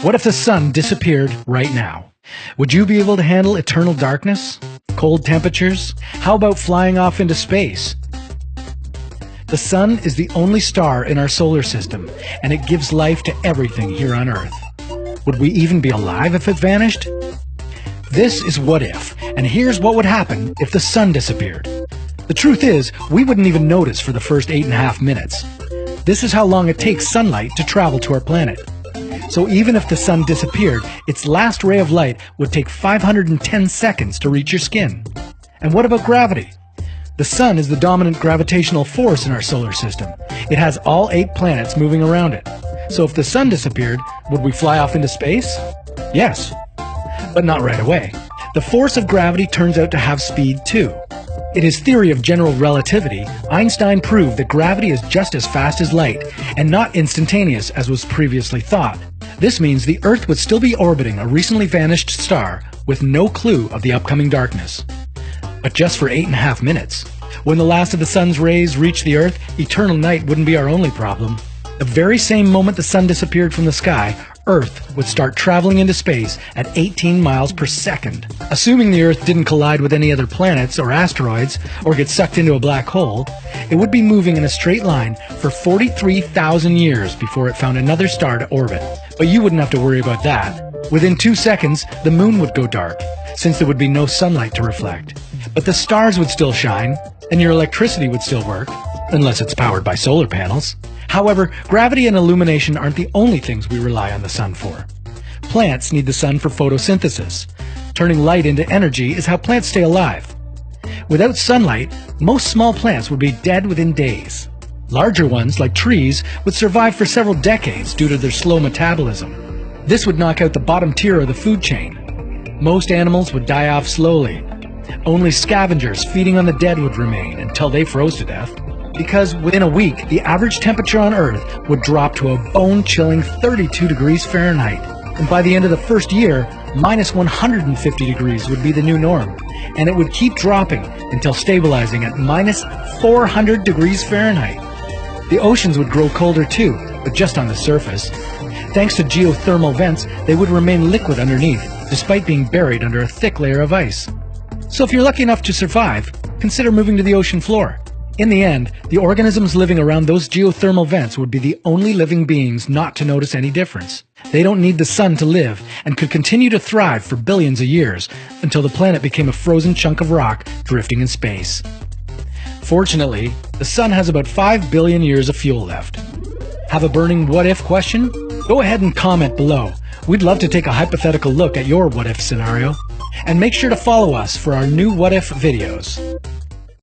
What if the sun disappeared right now? Would you be able to handle eternal darkness? Cold temperatures? How about flying off into space? The sun is the only star in our solar system, and it gives life to everything here on Earth. Would we even be alive if it vanished? This is What If, and here's what would happen if the sun disappeared. The truth is, we wouldn't even notice for the first 8.5 minutes. This is how long it takes sunlight to travel to our planet. So even if the sun disappeared, its last ray of light would take 510 seconds to reach your skin. And what about gravity? The sun is the dominant gravitational force in our solar system. It has all 8 planets moving around it. So if the sun disappeared, would we fly off into space? Yes, but not right away. The force of gravity turns out to have speed too. In his theory of general relativity, Einstein proved that gravity is just as fast as light, and not instantaneous as was previously thought. This means the Earth would still be orbiting a recently vanished star with no clue of the upcoming darkness. But just for 8.5 minutes. When the last of the sun's rays reached the Earth, eternal night wouldn't be our only problem. The very same moment the sun disappeared from the sky, Earth would start traveling into space at 18 miles per second. Assuming the Earth didn't collide with any other planets or asteroids or get sucked into a black hole, it would be moving in a straight line for 43,000 years before it found another star to orbit. But you wouldn't have to worry about that. Within 2 seconds, the moon would go dark, since there would be no sunlight to reflect. But the stars would still shine, and your electricity would still work, unless it's powered by solar panels. However, gravity and illumination aren't the only things we rely on the sun for. Plants need the sun for photosynthesis. Turning light into energy is how plants stay alive. Without sunlight, most small plants would be dead within days. Larger ones, like trees, would survive for several decades due to their slow metabolism. This would knock out the bottom tier of the food chain. Most animals would die off slowly. Only scavengers feeding on the dead would remain until they froze to death. Because within a week, the average temperature on Earth would drop to a bone-chilling 32 degrees Fahrenheit. And by the end of the first year, minus 150 degrees would be the new norm. And it would keep dropping until stabilizing at minus 400 degrees Fahrenheit. The oceans would grow colder too, but just on the surface. Thanks to geothermal vents, they would remain liquid underneath, despite being buried under a thick layer of ice. So if you're lucky enough to survive, consider moving to the ocean floor. In the end, the organisms living around those geothermal vents would be the only living beings not to notice any difference. They don't need the sun to live and could continue to thrive for billions of years until the planet became a frozen chunk of rock drifting in space. Fortunately, the sun has about 5 billion years of fuel left. Have a burning what-if question? Go ahead and comment below. We'd love to take a hypothetical look at your what-if scenario. And make sure to follow us for our new what-if videos.